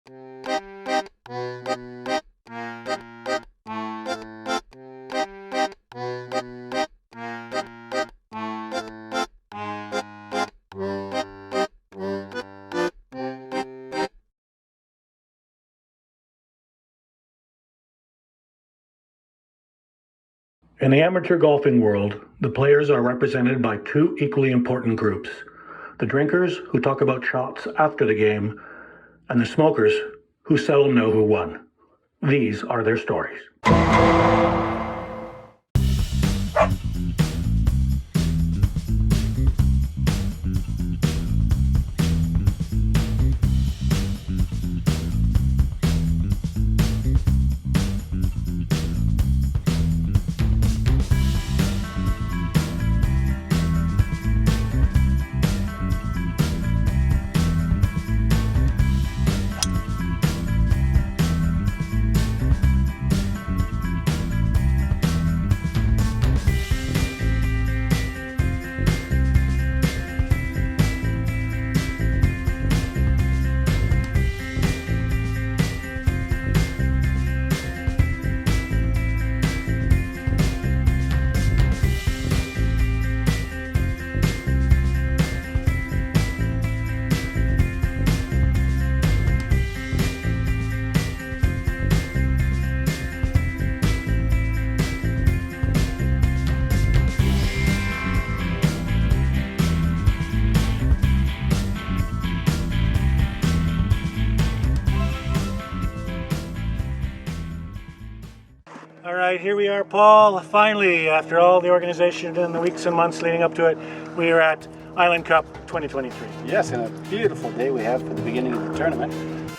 In the amateur golfing world, the players are represented by two equally important groups: the drinkers who talk about shots after the game, and the smokers who seldom know who won. These are their stories. All right, here we are, Paul. Finally, after all the organization and the weeks and months leading up to it, we are at Island Cup 2023. Yes, and a beautiful day we have for the beginning of the tournament.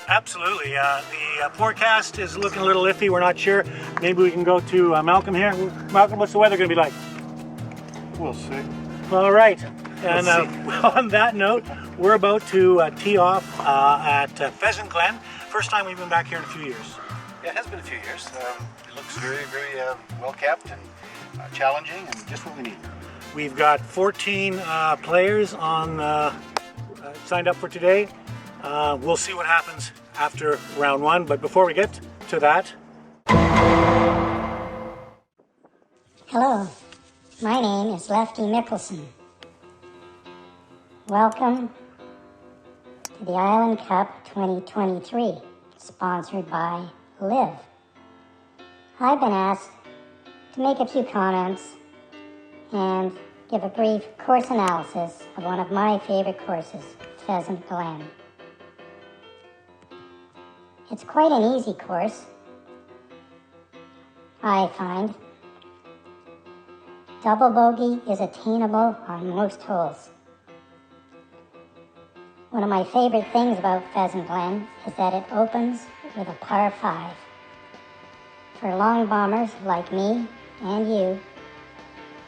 Absolutely. The forecast is looking a little iffy. We're not sure. Maybe we can go to Malcolm here. Malcolm, what's the weather going to be like? We'll see. All right. And on that note, we're about to tee off at Pheasant Glen. First time we've been back here in a few years. Yeah, it has been a few years. It looks very, very well kept and challenging and just what we need. We've got 14 players on signed up for today. We'll see what happens after round one, but before we get to that. Hello, my name is Lefty Mickelson. Welcome to the Island Cup 2023, sponsored by Live. I've been asked to make a few comments and give a brief course analysis of one of my favorite courses, Pheasant Glen. It's quite an easy course, I find. Double bogey is attainable on most holes. One of my favorite things about Pheasant Glen is that it opens with a par 5. For long bombers like me and you,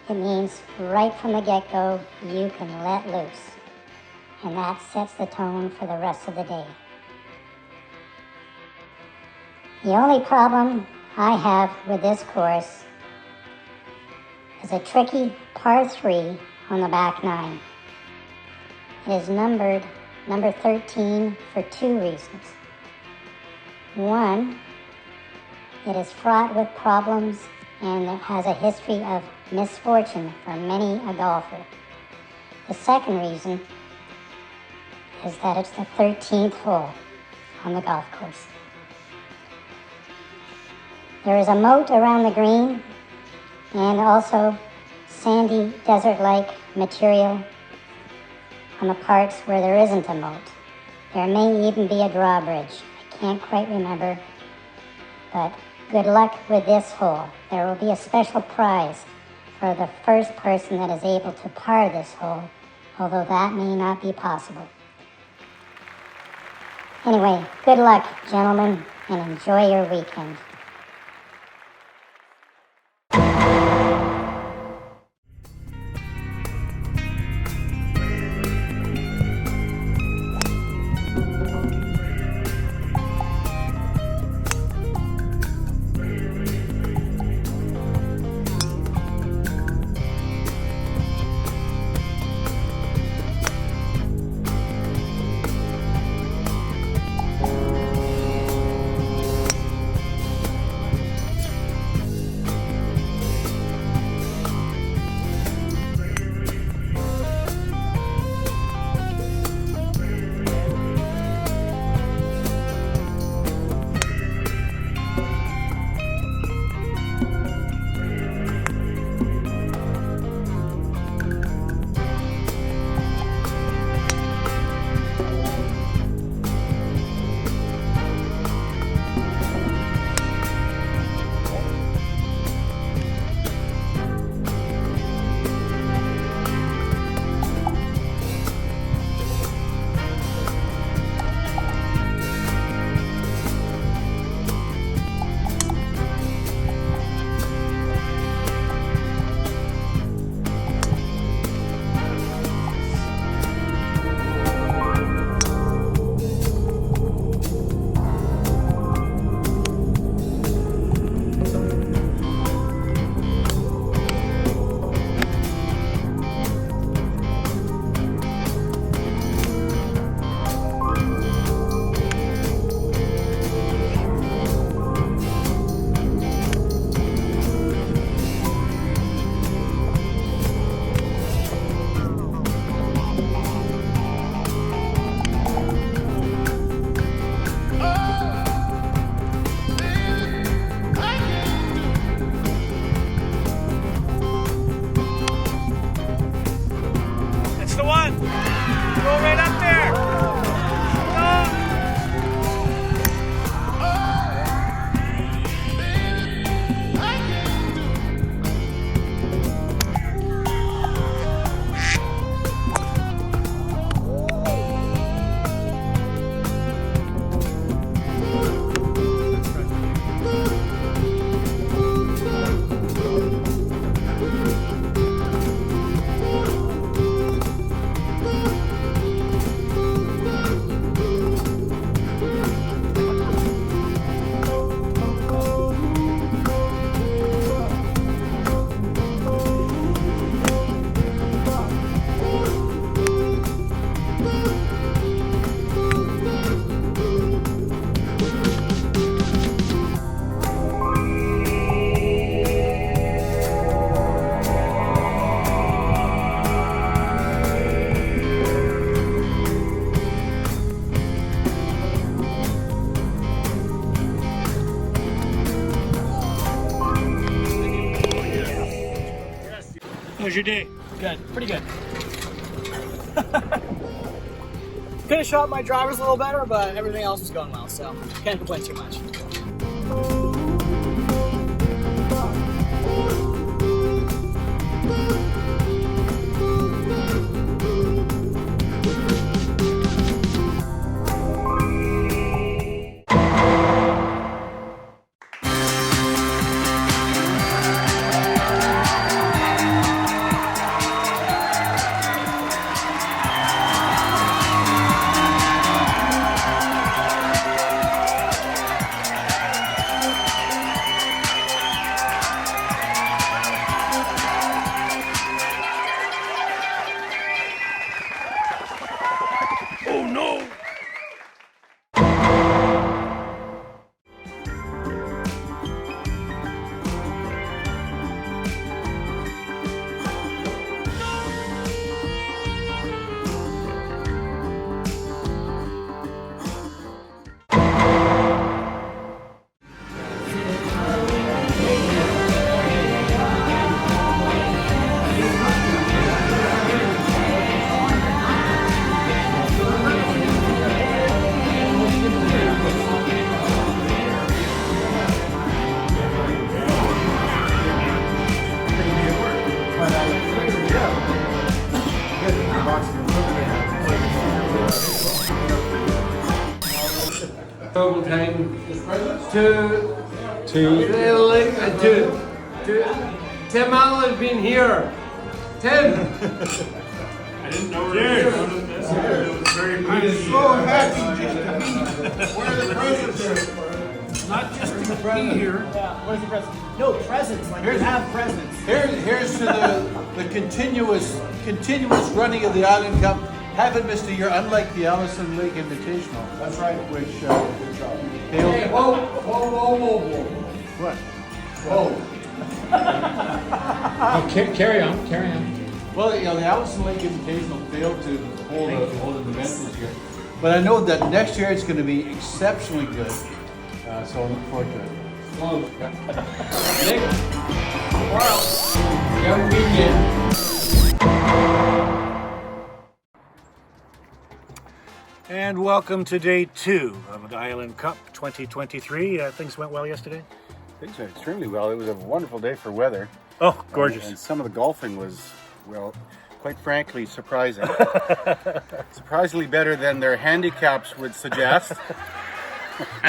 it means right from the get-go you can let loose, and that sets the tone for the rest of the day. The only problem I have with this course is a tricky par 3 on the back 9. It is numbered number 13 for two reasons. One, it is fraught with problems and it has a history of misfortune for many a golfer. The second reason is that it's the 13th hole on the golf course. There is a moat around the green and also sandy desert-like material on the parts where there isn't a moat. There may even be a drawbridge. I can't quite remember, but good luck with this hole. There will be a special prize for the first person that is able to par this hole, although that may not be possible. Anyway, good luck, gentlemen, and enjoy your weekend. How was your day? Good, pretty good. Could have shot my drivers a little better, but everything else was going well, so can't complain too much. Total time to Tim Allen being here. Tim. I didn't know we were doing this. It was very good. I'm so happy just to be where the presents are. Not just to be here. Yeah, what is the present? No, presents, like you have presents. Here's to the continuous running of the Island Cup. Haven't missed a year, unlike the Allison Lake Invitational. That's right. Which good job. Hey, whoa. What? Oh, carry on. Well, you know, the Allison Lake Invitational failed to hold an event this year. But I know that next year it's going to be exceptionally good. So I look forward to it. Whoa. Nick, tomorrow, you haven't been yet. And welcome to day 2 of the Island Cup 2023. Things went well yesterday? Things went extremely well. It was a wonderful day for weather. Oh, gorgeous. And some of the golfing was, well, quite frankly, surprising. Surprisingly better than their handicaps would suggest.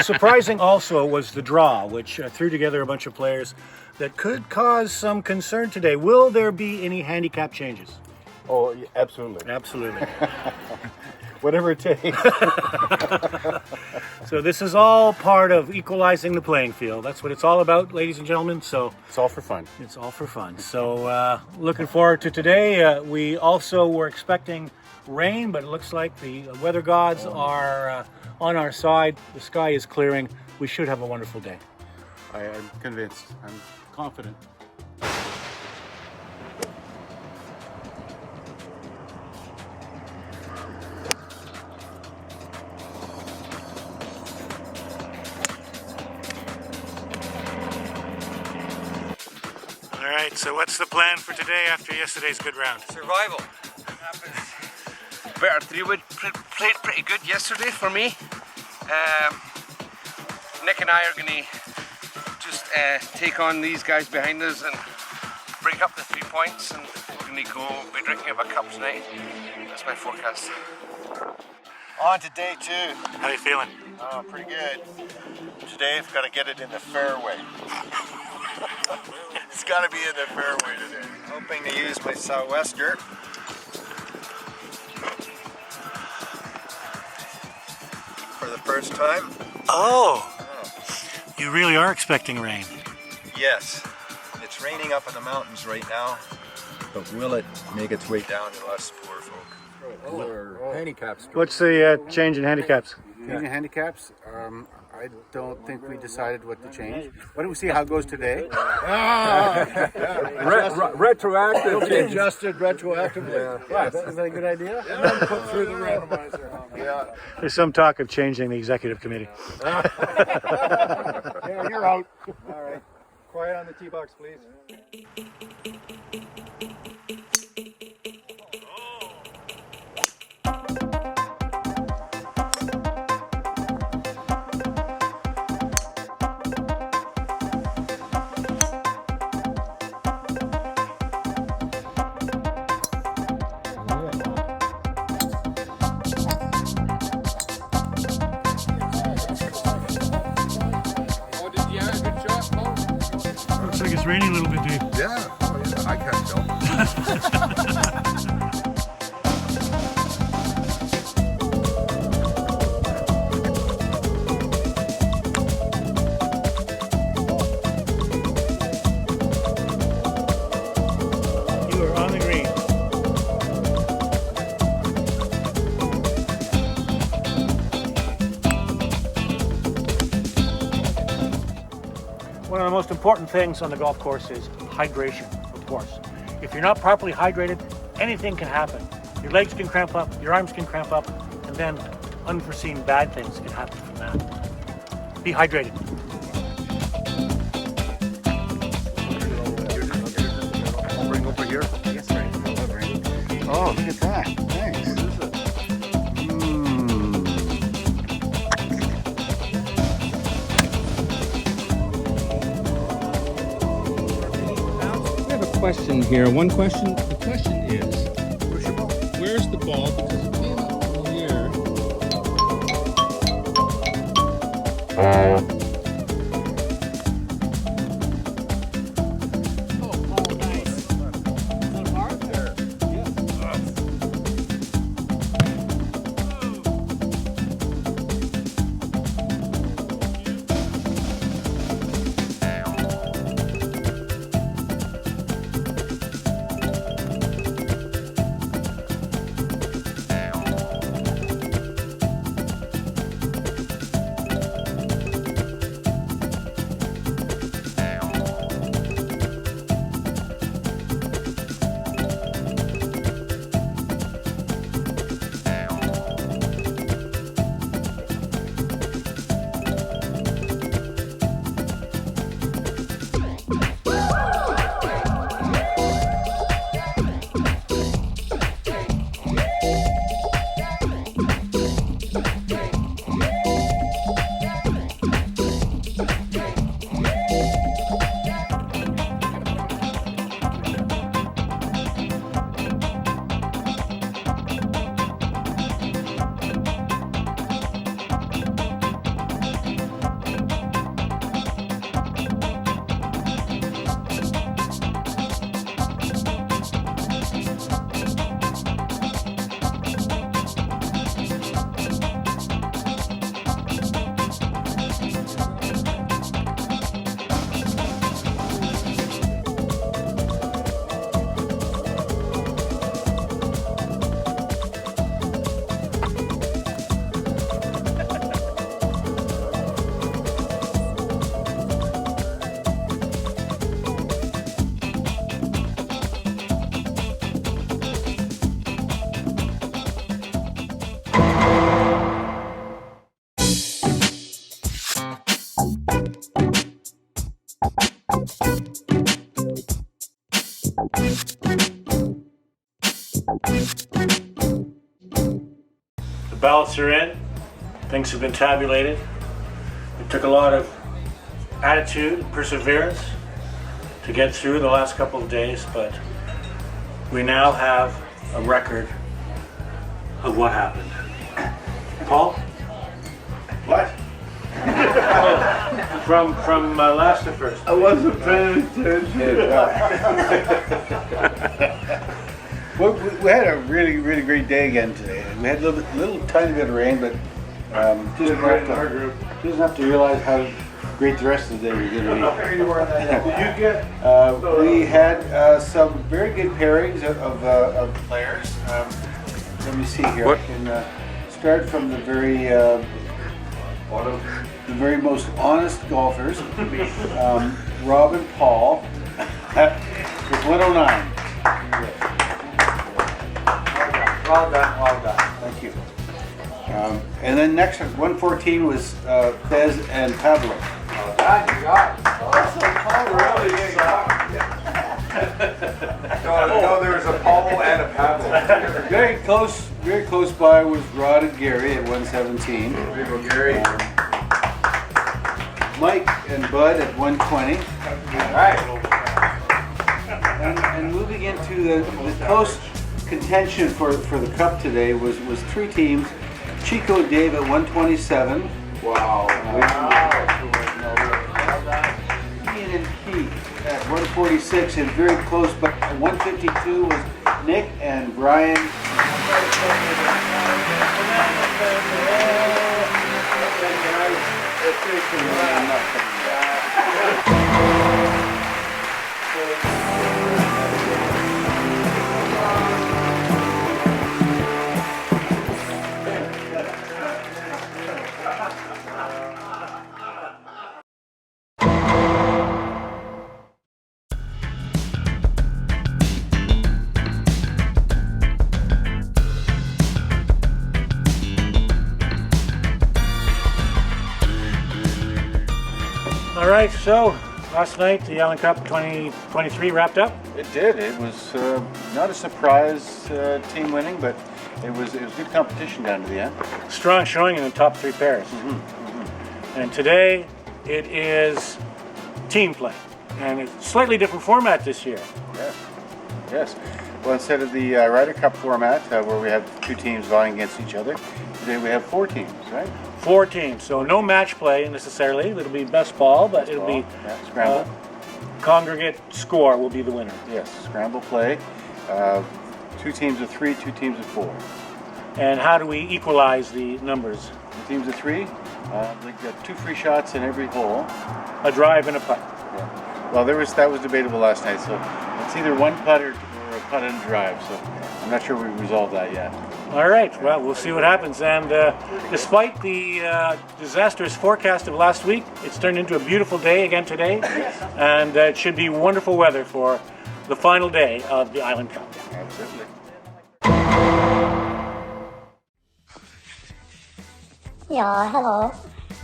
Surprising also was the draw, which threw together a bunch of players that could cause some concern today. Will there be any handicap changes? Oh, yeah, absolutely. Absolutely. Whatever it takes. So this is all part of equalizing the playing field. That's what it's all about, ladies and gentlemen. So It's all for fun. it's all for fun. So looking forward to today. We also were expecting rain, but it looks like the weather gods are on our side. The sky is clearing. We should have a wonderful day. I'm convinced. I'm confident. All right, so what's the plan for today after yesterday's good round? Survival. Better three-wood played pretty good yesterday for me. Nick and I are going to just take on these guys behind us and break up the 3 points, and we're going to be drinking up a cup tonight. That's my forecast. On to day 2. How you feeling? Oh, pretty good. Today I've got to get it in the fairway. It's got to be in the fairway today. Hoping to use my sou'wester. For the first time. Oh, you really are expecting rain. Yes. It's raining up in the mountains right now. But will it make its way down to us poor folk? Handicaps. What's the change in handicaps? Changing handicaps? I don't think we decided what to change. Why don't we see how it goes today? Retroactive. Adjusted retroactively. Yeah, is that a good idea? And then put through the randomizer. Yeah. There's some talk of changing the executive committee. Yeah, you're out. All right. Quiet on the tee box, please. It's raining a little bit, Dave. Yeah. Oh, yeah. I can't tell. You are on the green. One of the most important things on the golf course is hydration, of course. If you're not properly hydrated, anything can happen. Your legs can cramp up, your arms can cramp up, and then unforeseen bad things can happen from that. Be hydrated. I'll bring over here. Yes, right. Oh, look at that. Thanks. I have a question here. One question. The question is, where's the ball? Because it came up here. The ballots are in. Things have been tabulated. It took a lot of attitude and perseverance to get through the last couple of days, but we now have a record of what happened. Paul? What? From last to first. I wasn't paying attention. Well, we had a really, really great day again today. We had a little tiny bit of rain, but doesn't have to realize how great the rest of the day was going to be. We had some very good pairings of players. Let me see here. What? I can start from the very most honest golfers. Rob and Paul with 109. Well done. Thank you. And then next, 114 was Fez and Pablo. Well done, you got it. No, there's a Paul and a Pablo. Very close by was Rod and Gary at 117. There you go, Gary. Mike and Bud at 120. All right. And moving into the close contention for the cup today was three teams. Chico and Dave at 127. Wow. Ian and Keith at 146 and very close, but 152 was Nick and Brian. All right, so last night the Island Cup 2023 wrapped up. It did. It was not a surprise team winning, but it was good competition down to the end. Strong showing in the top 3 pairs. And today it is team play, and it's a slightly different format this year. Yes. Well, instead of the Ryder Cup format where we have 2 teams vying against each other, today we have 4 teams, right? 4 teams, so no match play necessarily. It'll be best ball, but it'll be scramble. Congregate score will be the winner. Yes, scramble play. 2 teams of 3, 2 teams of 4. And how do we equalize the numbers? The teams of 3, they get 2 free shots in every hole. A drive and a putt. Yeah. Well, that was debatable last night. So it's either 1 putt or a putt and a drive. So I'm not sure we've resolved that yet. All right, well, we'll see what happens. And despite the disastrous forecast of last week, it's turned into a beautiful day again today. And it should be wonderful weather for the final day of the Island Cup. Absolutely. Yeah, hello.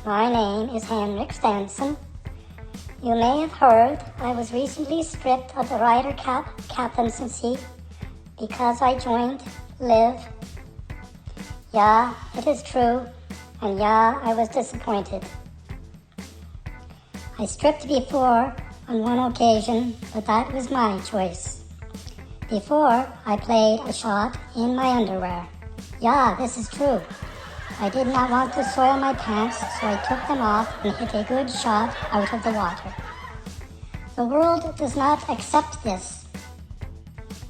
My name is Henrik Stenson. You may have heard I was recently stripped of the Ryder Cup captaincy because I joined Live. Yeah, it is true, and yeah, I was disappointed. I stripped before on one occasion, but that was my choice. Before, I played a shot in my underwear. Yeah, this is true. I did not want to soil my pants, so I took them off and hit a good shot out of the water. The world does not accept this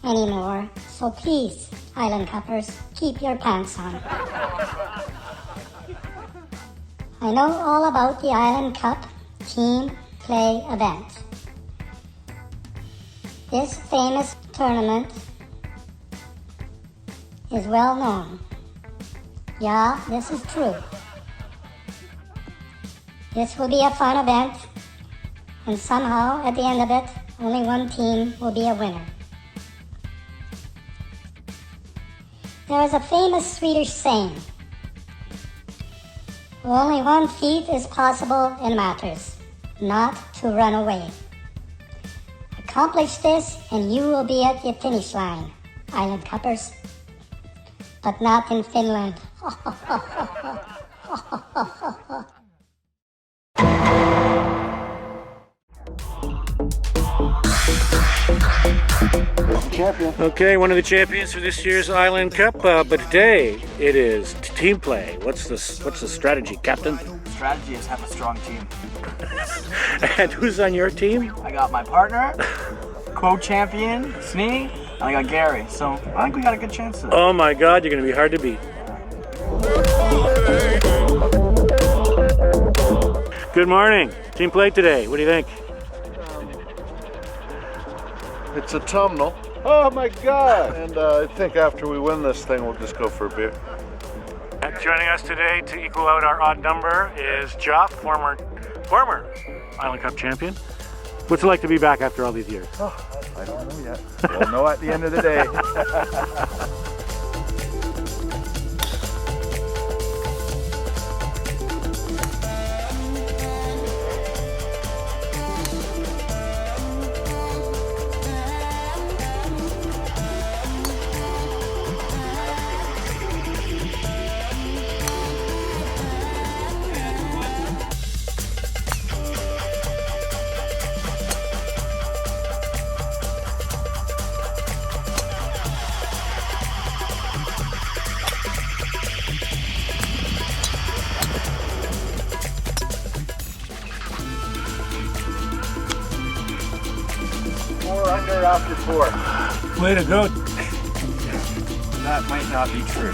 anymore, so please, Island Cuppers, keep your pants on. I know all about the Island Cup team play event. This famous tournament is well known. Yeah, this is true. This will be a fun event, and somehow at the end of it, only 1 team will be a winner. There is a famous Swedish saying, only 1 feat is possible in matters, not to run away. Accomplish this and you will be at the finish line, Island Cuppers. But not in Finland. Champion. Okay, one of the champions for this year's Island Cup, but today it is team play. What's the strategy, Captain? Strategy is have a strong team. And who's on your team? I got my partner, co-champion, Snee, and I got Gary. So I think we got a good chance today. Oh my God, you're going to be hard to beat. Good morning. Team play today. What do you think? It's autumnal. Oh my God! And I think after we win this thing, we'll just go for a beer. And joining us today to equal out our odd number is Joff, former Island Cup champion. What's it like to be back after all these years? Oh, I don't know yet. We'll know at the end of the day. Winner after 4. Way to go. That might not be true.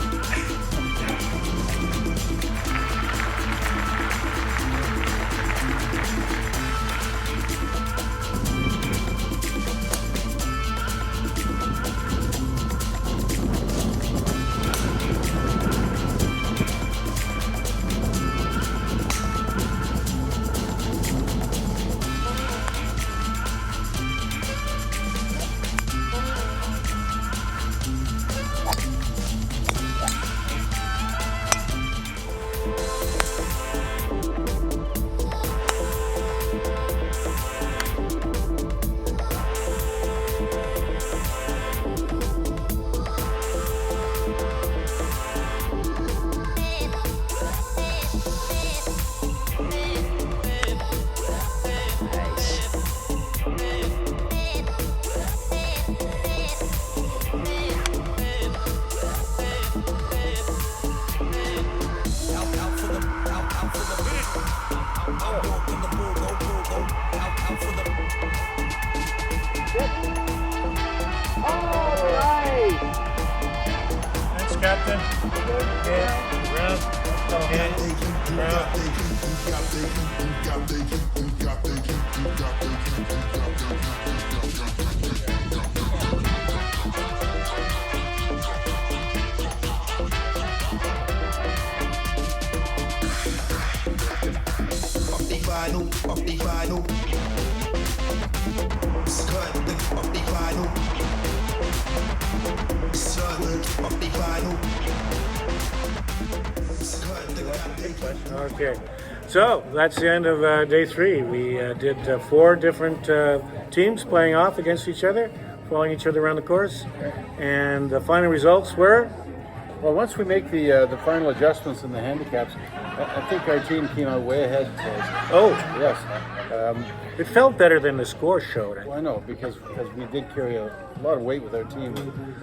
Thanks, Captain. Yeah. Round. Okay, so that's the end of day 3. We did 4 different teams playing off against each other, following each other around the course, and the final results were. Well, once we make the final adjustments in the handicaps, I think our team came out way ahead. Oh, Yes. it felt better than the score showed. Well, I know, because we did carry a lot of weight with our team,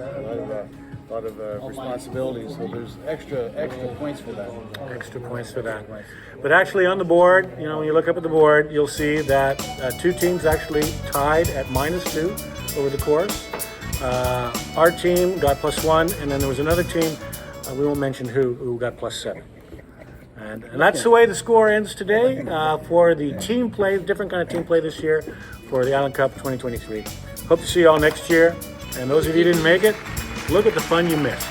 a lot of responsibilities. So there's extra points for that. Extra points for that. But actually on the board, you know, when you look up at the board, you'll see that 2 teams actually tied at -2 over the course. Our team got +1, and then there was another team, we won't mention who got +7. And that's the way the score ends today for the team play, different kind of team play this year for the Island Cup 2023. Hope to see you all next year. And those of you who didn't make it, look at the fun you missed.